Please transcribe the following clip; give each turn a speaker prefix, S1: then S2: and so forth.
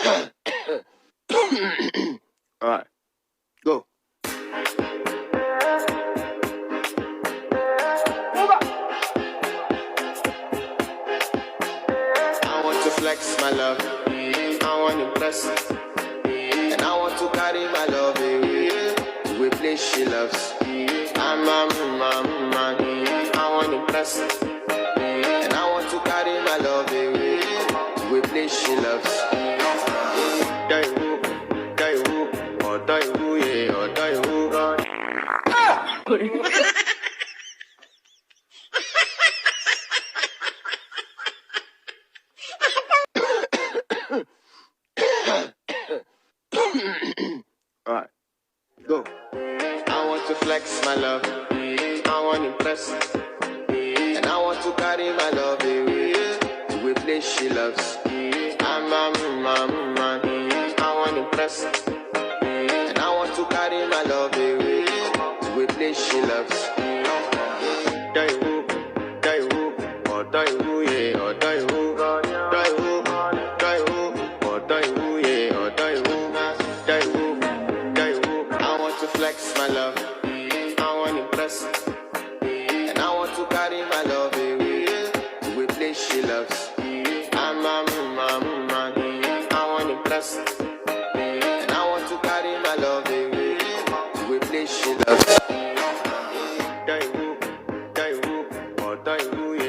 S1: All right, go. I want to flex my love. I want to impress. And I want to carry my love away to a place she loves. I'm I want to impress. And I want to carry my love away to a place she loves. Die who, or die who, yeah, or die who, God. Alright, go. I want to flex my love. I want to impress. And I want to carry my love away to a place she loves. I want to impress. And I want to carry my love away to a place she loves. Die who, or die who, yeah, or die who, die who, or die who, yeah, or die who, die who, I want to flex my love. I want to impress. And I want to carry my love away to a place she loves. I want to impress. And I want to carry my love away to a place she loves. Die who, or die who, yeah.